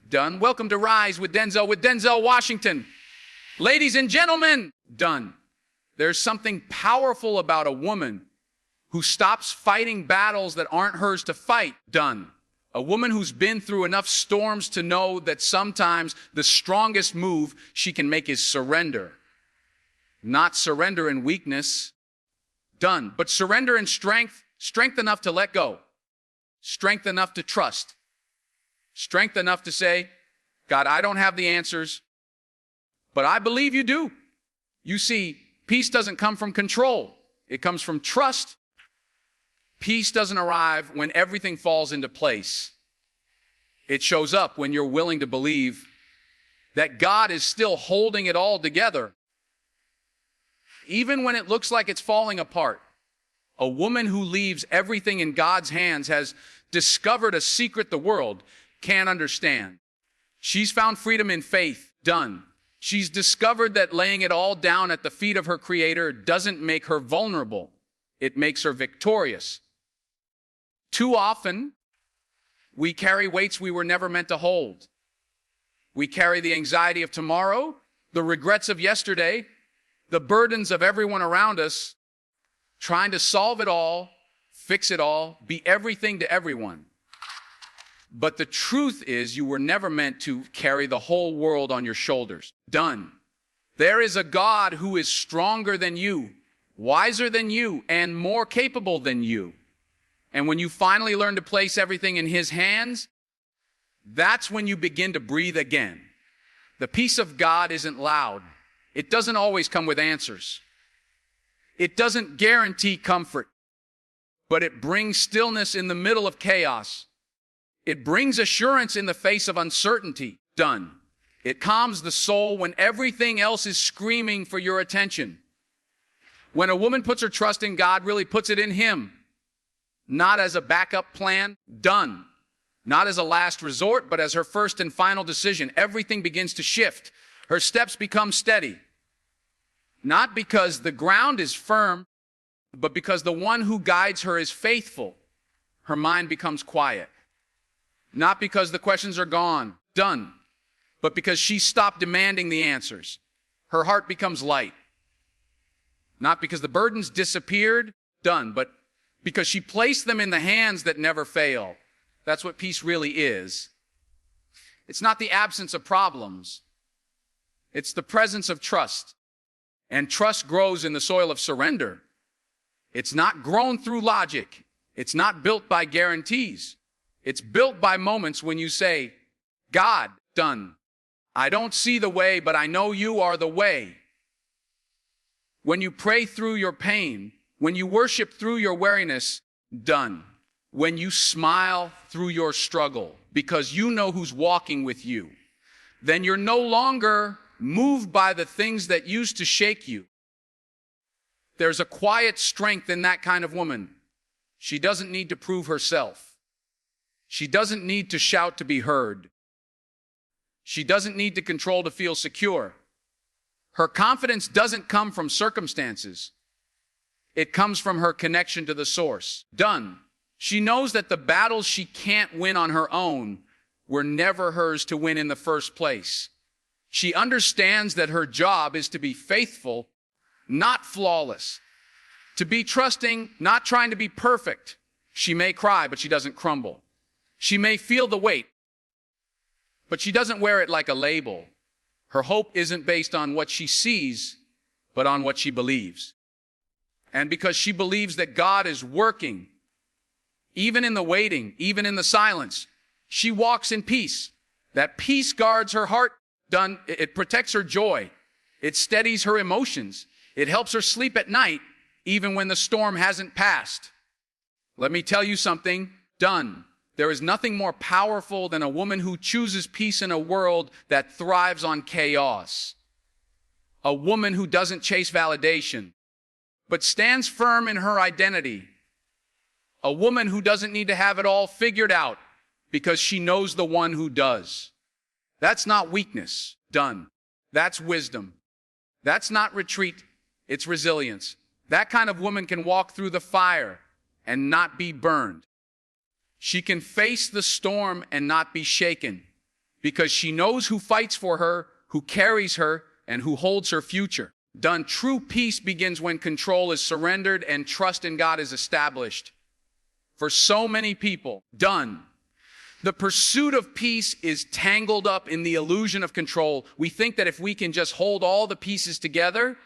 Done. Welcome to Rise with Denzel Washington. Ladies and gentlemen, done. There's something powerful about a woman who stops fighting battles that aren't hers to fight. Done. A woman who's been through enough storms to know that sometimes the strongest move she can make is surrender. Not surrender in weakness. Done. But surrender in strength. Strength enough to let go. Strength enough to trust. Strength enough to say, God, I don't have the answers, but I believe you do. You see, peace doesn't come from control. It comes from trust. Peace doesn't arrive when everything falls into place. It shows up when you're willing to believe that God is still holding it all together. Even when it looks like it's falling apart, a woman who leaves everything in God's hands has discovered a secret the world can't understand. She's found freedom in faith. Done. She's discovered that laying it all down at the feet of her Creator doesn't make her vulnerable. It makes her victorious. Too often, we carry weights we were never meant to hold. We carry the anxiety of tomorrow, the regrets of yesterday, the burdens of everyone around us, trying to solve it all, fix it all, be everything to everyone. But the truth is, you were never meant to carry the whole world on your shoulders. Done. There is a God who is stronger than you, wiser than you, and more capable than you. And when you finally learn to place everything in His hands, that's when you begin to breathe again. The peace of God isn't loud. It doesn't always come with answers. It doesn't guarantee comfort, but it brings stillness in the middle of chaos. It brings assurance in the face of uncertainty. Done. It calms the soul when everything else is screaming for your attention. When a woman puts her trust in God, really puts it in Him, not as a backup plan. Done. Not as a last resort, but as her first and final decision. Everything begins to shift. Her steps become steady. Not because the ground is firm, but because the one who guides her is faithful. Her mind becomes quiet. Not because the questions are gone, done, but because she stopped demanding the answers. Her heart becomes light. Not because the burdens disappeared, done, but because she placed them in the hands that never fail. That's what peace really is. It's not the absence of problems. It's the presence of trust. And trust grows in the soil of surrender. It's not grown through logic. It's not built by guarantees. It's built by moments when you say, God, done. I don't see the way, but I know you are the way. When you pray through your pain, when you worship through your weariness, done. When you smile through your struggle, because you know who's walking with you, then you're no longer moved by the things that used to shake you. There's a quiet strength in that kind of woman. She doesn't need to prove herself. She doesn't need to shout to be heard. She doesn't need to control to feel secure. Her confidence doesn't come from circumstances. It comes from her connection to the source. Done. She knows that the battles she can't win on her own were never hers to win in the first place. She understands that her job is to be faithful, not flawless. To be trusting, not trying to be perfect. She may cry, but she doesn't crumble. She may feel the weight, but she doesn't wear it like a label. Her hope isn't based on what she sees, but on what she believes. And because she believes that God is working, even in the waiting, even in the silence, she walks in peace. That peace guards her heart. Done. It protects her joy. It steadies her emotions. It helps her sleep at night, even when the storm hasn't passed. Let me tell you something. Done. There is nothing more powerful than a woman who chooses peace in a world that thrives on chaos. A woman who doesn't chase validation, but stands firm in her identity. A woman who doesn't need to have it all figured out because she knows the one who does. That's not weakness. Done. That's wisdom. That's not retreat. It's resilience. That kind of woman can walk through the fire and not be burned. She can face the storm and not be shaken. because she knows who fights for her, who carries her, and who holds her future. Done. True peace begins when control is surrendered and trust in God is established. For so many people, done. The pursuit of peace is tangled up in the illusion of control. We think that if we can just hold all the pieces together,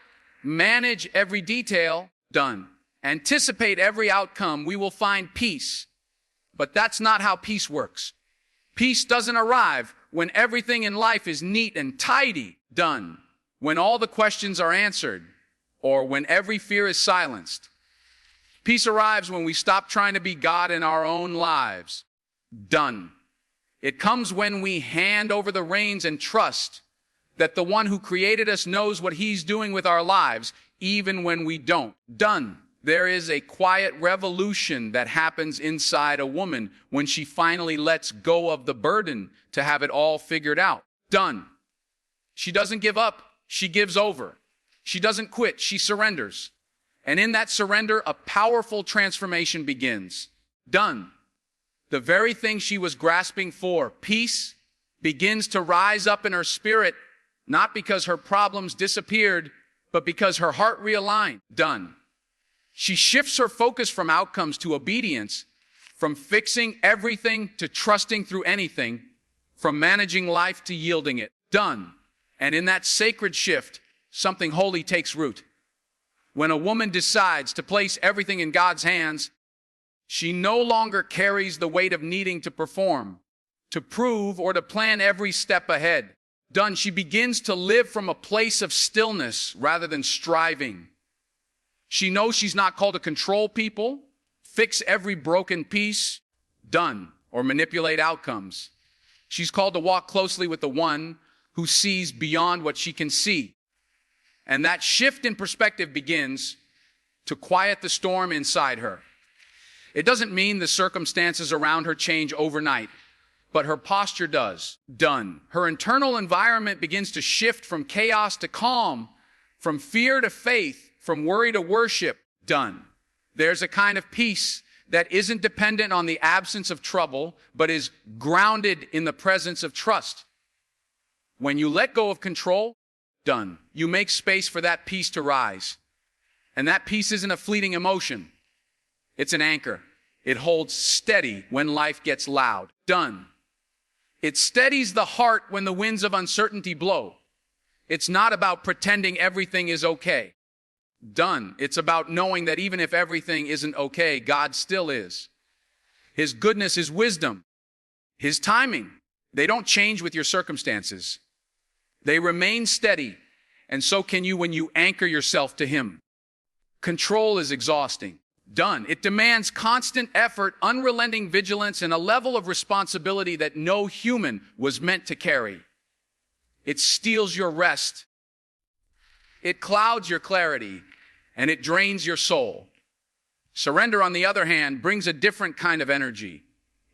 manage every detail, done. Anticipate every outcome, we will find peace. But that's not how peace works. Peace doesn't arrive when everything in life is neat and tidy, done. When all the questions are answered, or when every fear is silenced. Peace arrives when we stop trying to be God in our own lives. Done. It comes when we hand over the reins and trust that the one who created us knows what he's doing with our lives, even when we don't. Done. There is a quiet revolution that happens inside a woman when she finally lets go of the burden to have it all figured out. Done. She doesn't give up. She gives over. She doesn't quit. She surrenders. And in that surrender, a powerful transformation begins. Done. The very thing she was grasping for, peace, begins to rise up in her spirit, not because her problems disappeared, but because her heart realigned. Done. She shifts her focus from outcomes to obedience, from fixing everything to trusting through anything, from managing life to yielding it. Done. And in that sacred shift, something holy takes root. When a woman decides to place everything in God's hands, she no longer carries the weight of needing to perform, to prove, or to plan every step ahead. Done. She begins to live from a place of stillness rather than striving. She knows she's not called to control people, fix every broken piece, done, or manipulate outcomes. She's called to walk closely with the one who sees beyond what she can see. And that shift in perspective begins to quiet the storm inside her. It doesn't mean the circumstances around her change overnight, but her posture does. Done. Her internal environment begins to shift from chaos to calm, from fear to faith, from worry to worship. Done. There's a kind of peace that isn't dependent on the absence of trouble, but is grounded in the presence of trust. When you let go of control, done. You make space for that peace to rise. And that peace isn't a fleeting emotion. It's an anchor. It holds steady when life gets loud. Done. It steadies the heart when the winds of uncertainty blow. It's not about pretending everything is okay. Done. It's about knowing that even if everything isn't okay, God still is. His goodness, His wisdom, His timing, they don't change with your circumstances. They remain steady, and so can you when you anchor yourself to Him. Control is exhausting. Done. It demands constant effort, unrelenting vigilance, and a level of responsibility that no human was meant to carry. It steals your rest. It clouds your clarity, and it drains your soul. Surrender, on the other hand, brings a different kind of energy.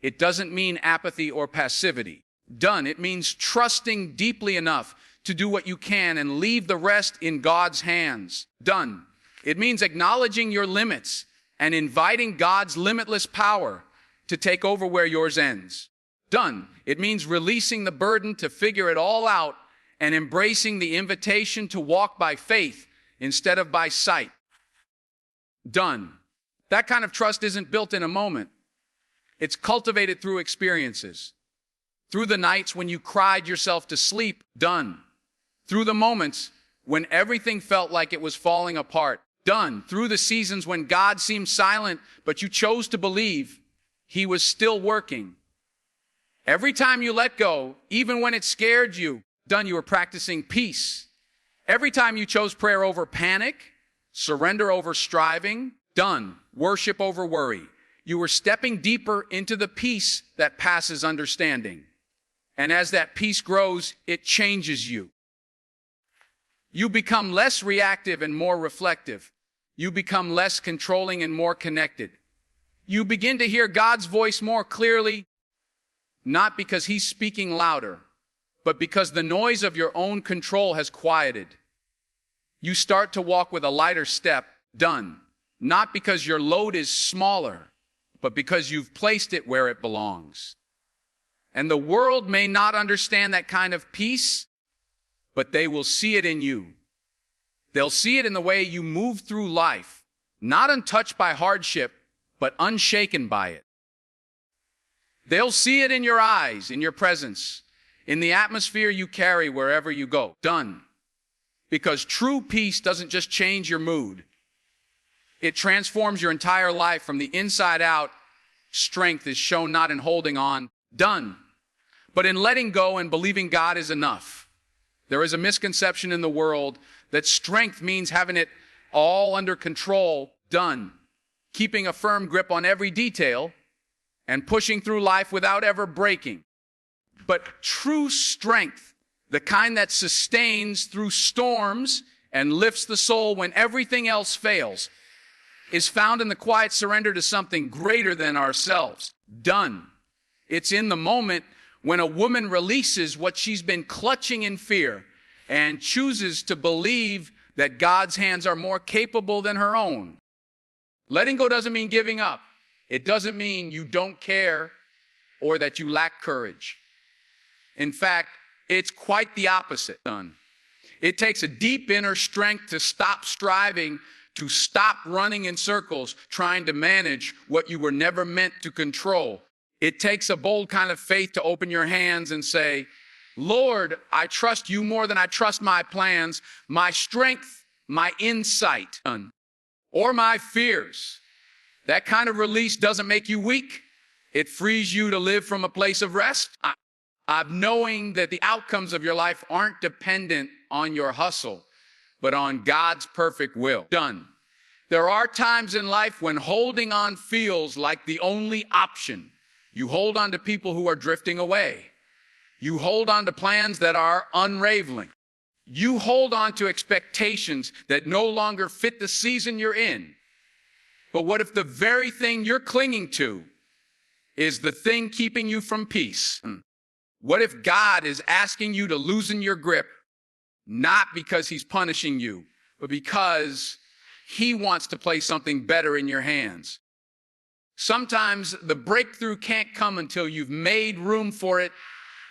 It doesn't mean apathy or passivity. Done. It means trusting deeply enough to do what you can and leave the rest in God's hands. Done. It means acknowledging your limits and inviting God's limitless power to take over where yours ends. Done. It means releasing the burden to figure it all out and embracing the invitation to walk by faith instead of by sight. Done. That kind of trust isn't built in a moment. It's cultivated through experiences. Through the nights when you cried yourself to sleep, done. Through the moments when everything felt like it was falling apart, done. Through the seasons when God seemed silent, but you chose to believe He was still working. Every time you let go, even when it scared you, done, you were practicing peace. Every time you chose prayer over panic, surrender over striving, done. Worship over worry. You were stepping deeper into the peace that passes understanding. And as that peace grows, it changes you. You become less reactive and more reflective. You become less controlling and more connected. You begin to hear God's voice more clearly, not because He's speaking louder, but because the noise of your own control has quieted. You start to walk with a lighter step, done, not because your load is smaller, but because you've placed it where it belongs. And the world may not understand that kind of peace, but they will see it in you. They'll see it in the way you move through life, not untouched by hardship, but unshaken by it. They'll see it in your eyes, in your presence, in the atmosphere you carry wherever you go. Done. Because true peace doesn't just change your mood. It transforms your entire life from the inside out. Strength is shown not in holding on, done, but in letting go and believing God is enough. There is a misconception in the world that strength means having it all under control, done, keeping a firm grip on every detail, and pushing through life without ever breaking. But true strength, the kind that sustains through storms and lifts the soul when everything else fails, is found in the quiet surrender to something greater than ourselves. Done. It's in the moment when a woman releases what she's been clutching in fear and chooses to believe that God's hands are more capable than her own. Letting go doesn't mean giving up. It doesn't mean you don't care or that you lack courage. In fact, it's quite the opposite. It takes a deep inner strength to stop striving, to stop running in circles, trying to manage what you were never meant to control. It takes a bold kind of faith to open your hands and say, Lord, I trust you more than I trust my plans, my strength, my insight, or my fears. That kind of release doesn't make you weak. It frees you to live from a place of rest, of knowing that the outcomes of your life aren't dependent on your hustle, but on God's perfect will. Done. There are times in life when holding on feels like the only option. You hold on to people who are drifting away. You hold on to plans that are unraveling. You hold on to expectations that no longer fit the season you're in. But what if the very thing you're clinging to is the thing keeping you from peace? What if God is asking you to loosen your grip, not because he's punishing you, but because he wants to place something better in your hands? Sometimes the breakthrough can't come until you've made room for it,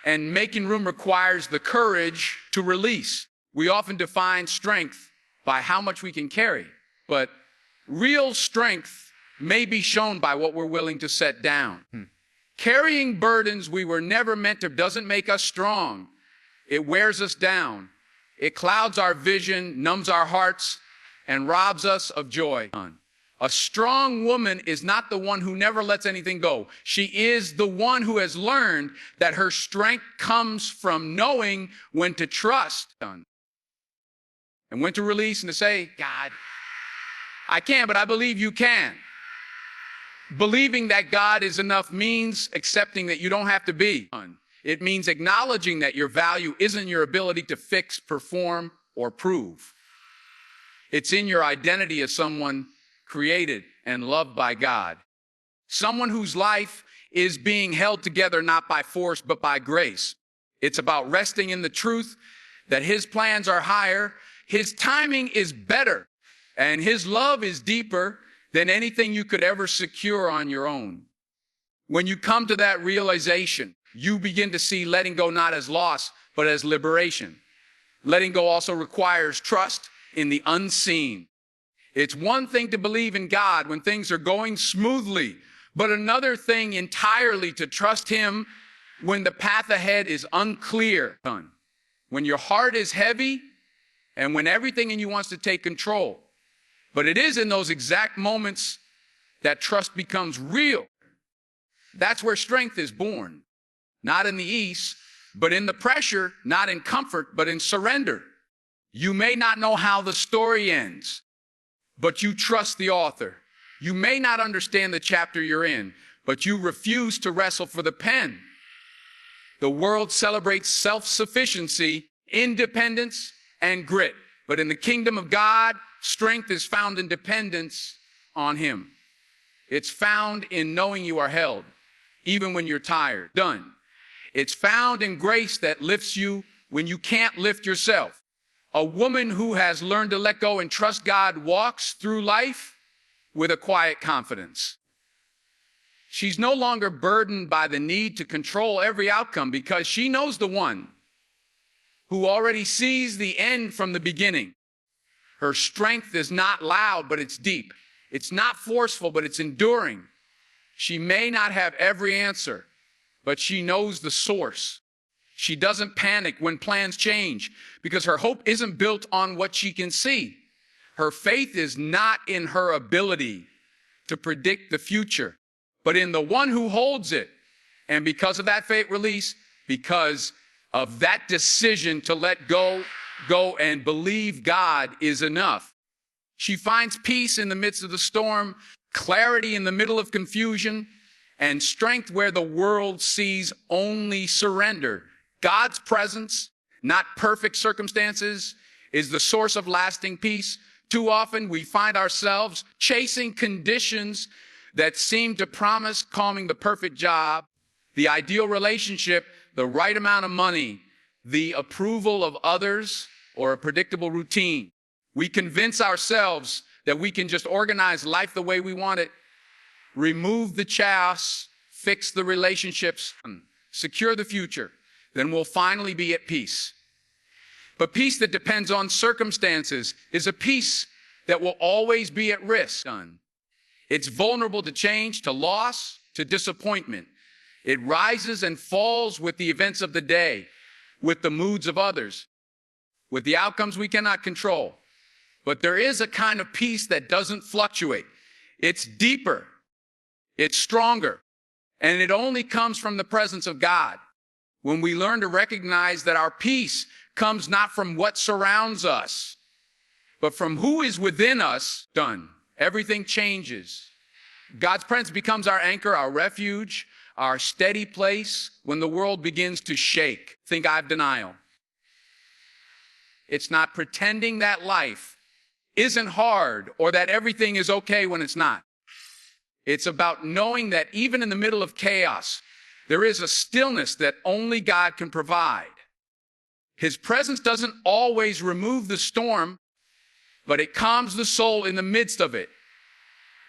and making room requires the courage to release. We often define strength by how much we can carry, but real strength may be shown by what we're willing to set down. Carrying burdens we were never meant to doesn't make us strong. It wears us down. It clouds our vision, numbs our hearts, and robs us of joy. A strong woman is not the one who never lets anything go. She is the one who has learned that her strength comes from knowing when to trust and when to release and to say, God, I can, but I believe you can. Believing that God is enough means accepting that you don't have to be. It means acknowledging that your value isn't your ability to fix, perform, or prove. It's in your identity as someone created and loved by God. Someone whose life is being held together not by force, but by grace. It's about resting in the truth that his plans are higher, his timing is better, and his love is deeper than anything you could ever secure on your own. When you come to that realization, you begin to see letting go not as loss, but as liberation. Letting go also requires trust in the unseen. It's one thing to believe in God when things are going smoothly, but another thing entirely to trust him when the path ahead is unclear. When your heart is heavy and when everything in you wants to take control. But it is in those exact moments that trust becomes real. That's where strength is born. Not in the ease, but in the pressure, not in comfort, but in surrender. You may not know how the story ends, but you trust the author. You may not understand the chapter you're in, but you refuse to wrestle for the pen. The world celebrates self-sufficiency, independence, and grit. But in the kingdom of God, strength is found in dependence on him. It's found in knowing you are held, even when you're tired. Done. It's found in grace that lifts you when you can't lift yourself. A woman who has learned to let go and trust God walks through life with a quiet confidence. She's no longer burdened by the need to control every outcome because she knows the one who already sees the end from the beginning. Her strength is not loud, but it's deep. It's not forceful, but it's enduring. She may not have every answer, but she knows the source. She doesn't panic when plans change because her hope isn't built on what she can see. Her faith is not in her ability to predict the future, but in the one who holds it. And because of that faith release, because of that decision to let go and believe God is enough, she finds peace in the midst of the storm, clarity in the middle of confusion, and strength where the world sees only surrender. God's presence, not perfect circumstances, is the source of lasting peace. Too often we find ourselves chasing conditions that seem to promise calming, the perfect job, the ideal relationship, the right amount of money, the approval of others, or a predictable routine. We convince ourselves that we can just organize life the way we want it, remove the chaos, fix the relationships, secure the future. Then we'll finally be at peace. But peace that depends on circumstances is a peace that will always be at risk. It's vulnerable to change, to loss, to disappointment. It rises and falls with the events of the day, with the moods of others, with the outcomes we cannot control. But there is a kind of peace that doesn't fluctuate. It's deeper, it's stronger, and it only comes from the presence of God. When we learn to recognize that our peace comes not from what surrounds us, but from who is within us, everything changes. God's presence becomes our anchor, our refuge, our steady place when the world begins to shake. Think I have denial. It's not pretending that life isn't hard or that everything is okay when it's not. It's about knowing that even in the middle of chaos, there is a stillness that only God can provide. His presence doesn't always remove the storm, but it calms the soul in the midst of it.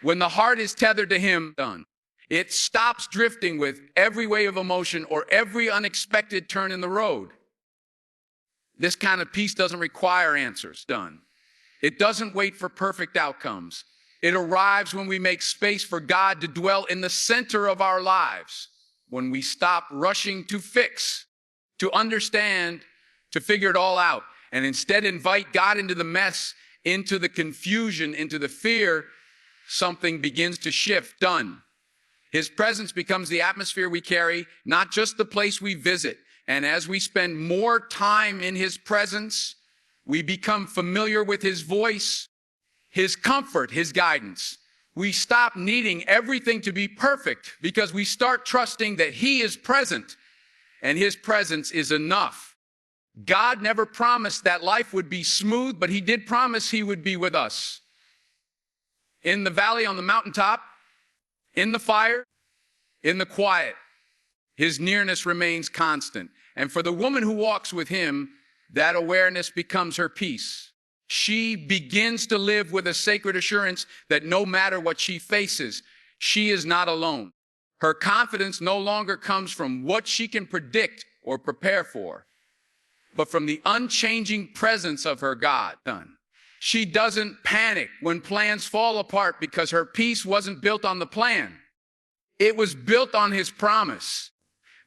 When the heart is tethered to Him, it stops drifting with every wave of emotion or every unexpected turn in the road. This kind of peace doesn't require answers. It doesn't wait for perfect outcomes. It arrives when we make space for God to dwell in the center of our lives. When we stop rushing to fix, to understand, to figure it all out, and instead invite God into the mess, into the confusion, into the fear, something begins to shift. His presence becomes the atmosphere we carry, not just the place we visit. And as we spend more time in His presence, we become familiar with His voice, His comfort, His guidance. We stop needing everything to be perfect because we start trusting that He is present and His presence is enough. God never promised that life would be smooth, but He did promise He would be with us. In the valley, on the mountaintop, in the fire, in the quiet, His nearness remains constant. And for the woman who walks with Him, that awareness becomes her peace. She begins to live with a sacred assurance that no matter what she faces, she is not alone. Her confidence no longer comes from what she can predict or prepare for, but from the unchanging presence of her God. She doesn't panic when plans fall apart because her peace wasn't built on the plan. It was built on His promise.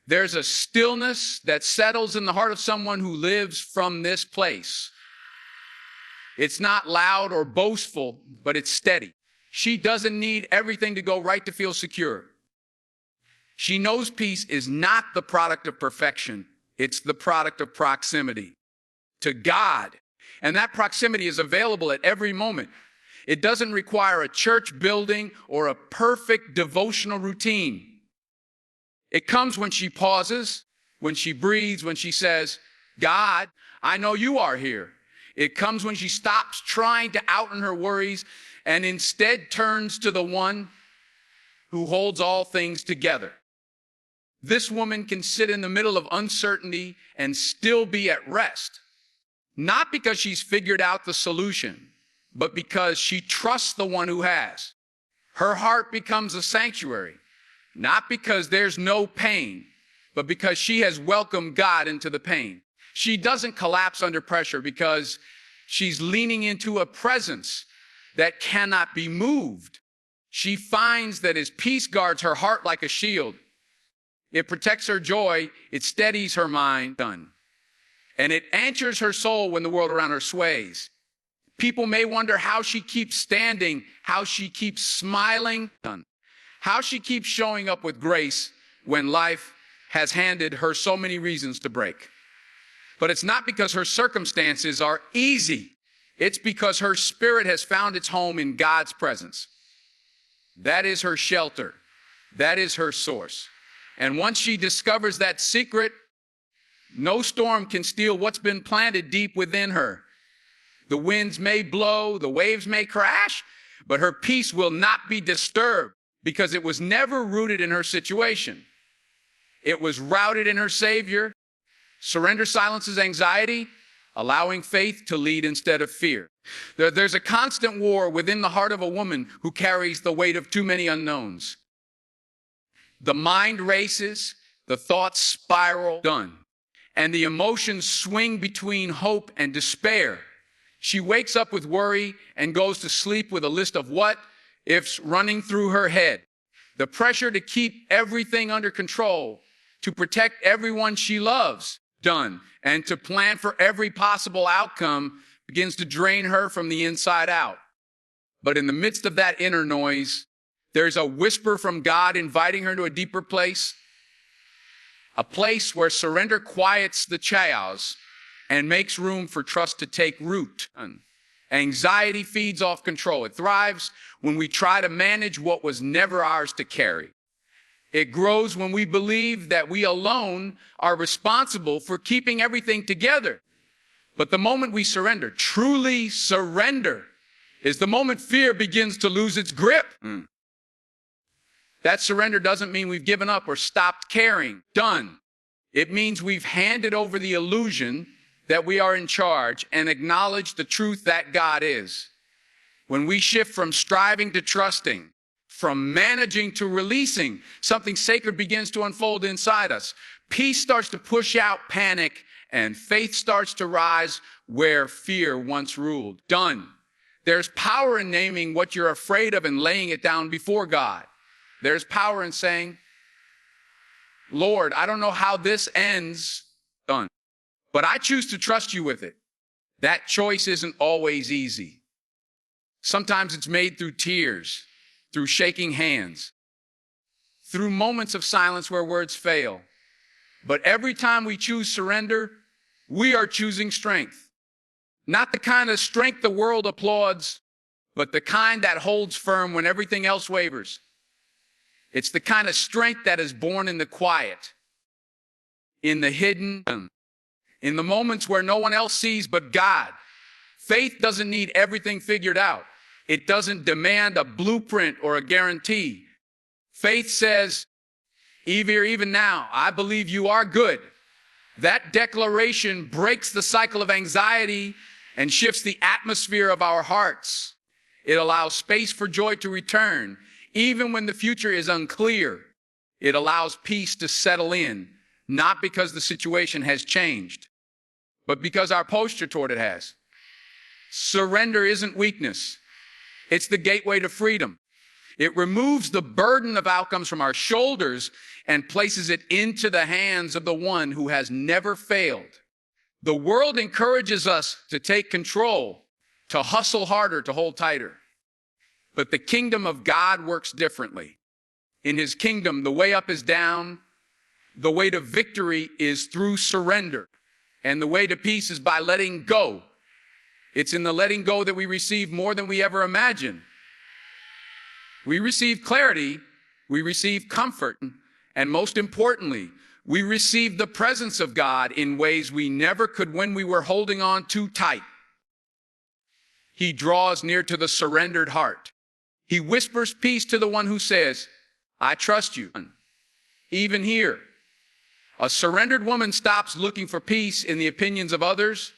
There's a stillness that settles in the heart of someone who lives from this place. It's not loud or boastful, but it's steady. She doesn't need everything to go right to feel secure. She knows peace is not the product of perfection. It's the product of proximity to God. And that proximity is available at every moment. It doesn't require a church building or a perfect devotional routine. It comes when she pauses, when she breathes, when she says, God, I know you are here. It comes when she stops trying to outrun her worries and instead turns to the one who holds all things together. This woman can sit in the middle of uncertainty and still be at rest, not because she's figured out the solution, but because she trusts the one who has. Her heart becomes a sanctuary, Not because there's no pain, but because she has welcomed God into the pain. She doesn't collapse under pressure because she's leaning into a presence that cannot be moved. She finds that his peace guards her heart like a shield. It protects her joy, it steadies her mind, and it anchors her soul when the world around her sways. People may wonder how she keeps standing, how she keeps smiling, how she keeps showing up with grace when life has handed her so many reasons to break. But it's not because her circumstances are easy. It's because her spirit has found its home in God's presence. That is her shelter. That is her source. And once she discovers that secret, no storm can steal what's been planted deep within her. The winds may blow, the waves may crash, but her peace will not be disturbed because it was never rooted in her situation. It was rooted in her Savior. Surrender silences anxiety, allowing faith to lead instead of fear. There's a constant war within the heart of a woman who carries the weight of too many unknowns. The mind races, the thoughts spiral, and the emotions swing between hope and despair. She wakes up with worry and goes to sleep with a list of what ifs running through her head. The pressure to keep everything under control, to protect everyone she loves, and to plan for every possible outcome begins to drain her from the inside out. But in the midst of that inner noise, there's a whisper from God inviting her to a deeper place, a place where surrender quiets the chaos and makes room for trust to take root. Anxiety feeds off control. It thrives when we try to manage what was never ours to carry. It grows when we believe that we alone are responsible for keeping everything together. But the moment we surrender, truly surrender, is the moment fear begins to lose its grip. That surrender doesn't mean we've given up or stopped caring. It means we've handed over the illusion that we are in charge and acknowledged the truth that God is. When we shift from striving to trusting, from managing to releasing, something sacred begins to unfold inside us. Peace starts to push out panic, and faith starts to rise where fear once ruled. There's power in naming what you're afraid of and laying it down before God. There's power in saying, Lord, I don't know how this ends, but I choose to trust you with it. That choice isn't always easy. Sometimes it's made through tears, through shaking hands, through moments of silence where words fail. But every time we choose surrender, we are choosing strength. Not the kind of strength the world applauds, but the kind that holds firm when everything else wavers. It's the kind of strength that is born in the quiet, in the hidden, in the moments where no one else sees but God. Faith doesn't need everything figured out. It doesn't demand a blueprint or a guarantee. Faith says, even now, I believe you are good. That declaration breaks the cycle of anxiety and shifts the atmosphere of our hearts. It allows space for joy to return, even when the future is unclear. It allows peace to settle in, not because the situation has changed, but because our posture toward it has. Surrender isn't weakness. It's the gateway to freedom. It removes the burden of outcomes from our shoulders and places it into the hands of the one who has never failed. The world encourages us to take control, to hustle harder, to hold tighter. But the kingdom of God works differently. In his kingdom, the way up is down. The way to victory is through surrender. And the way to peace is by letting go. It's in the letting go that we receive more than we ever imagined. We receive clarity, we receive comfort, and most importantly, we receive the presence of God in ways we never could when we were holding on too tight. He draws near to the surrendered heart. He whispers peace to the one who says, I trust you. Even here, a surrendered woman stops looking for peace in the opinions of others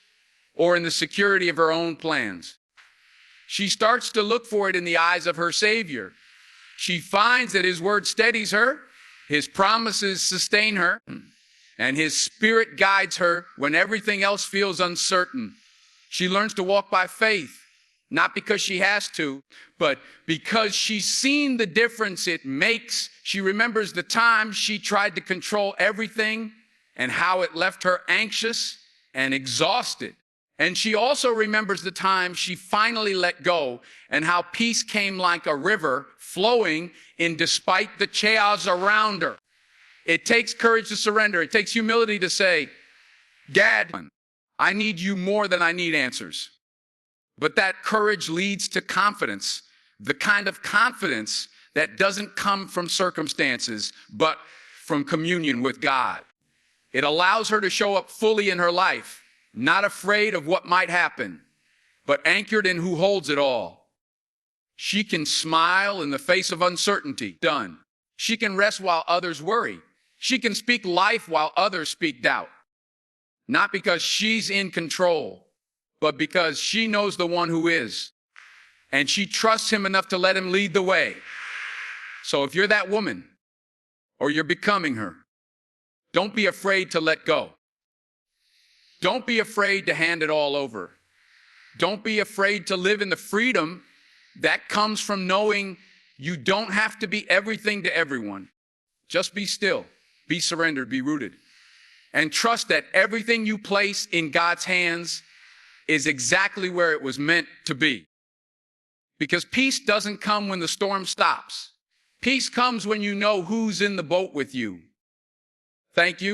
or in the security of her own plans. She starts to look for it in the eyes of her Savior. She finds that his word steadies her, His promises sustain her, and his spirit guides her when everything else feels uncertain. She learns to walk by faith, not because she has to, but because she's seen the difference it makes. She remembers the time she tried to control everything and how it left her anxious and exhausted. And she also remembers the time she finally let go and how peace came like a river flowing in despite the chaos around her. It takes courage to surrender. It takes humility to say, Gad, I need you more than I need answers. But that courage leads to confidence, the kind of confidence that doesn't come from circumstances, but from communion with God. It allows her to show up fully in her life, not afraid of what might happen, but anchored in who holds it all. She can smile in the face of uncertainty. Done. She can rest while others worry. She can speak life while others speak doubt. Not because she's in control, but because she knows the one who is. And she trusts him enough to let him lead the way. So if you're that woman, or you're becoming her, don't be afraid to let go. Don't be afraid to hand it all over. Don't be afraid to live in the freedom that comes from knowing you don't have to be everything to everyone. Just be still, be surrendered, be rooted. And trust that everything you place in God's hands is exactly where it was meant to be. Because peace doesn't come when the storm stops. Peace comes when you know who's in the boat with you. Thank you.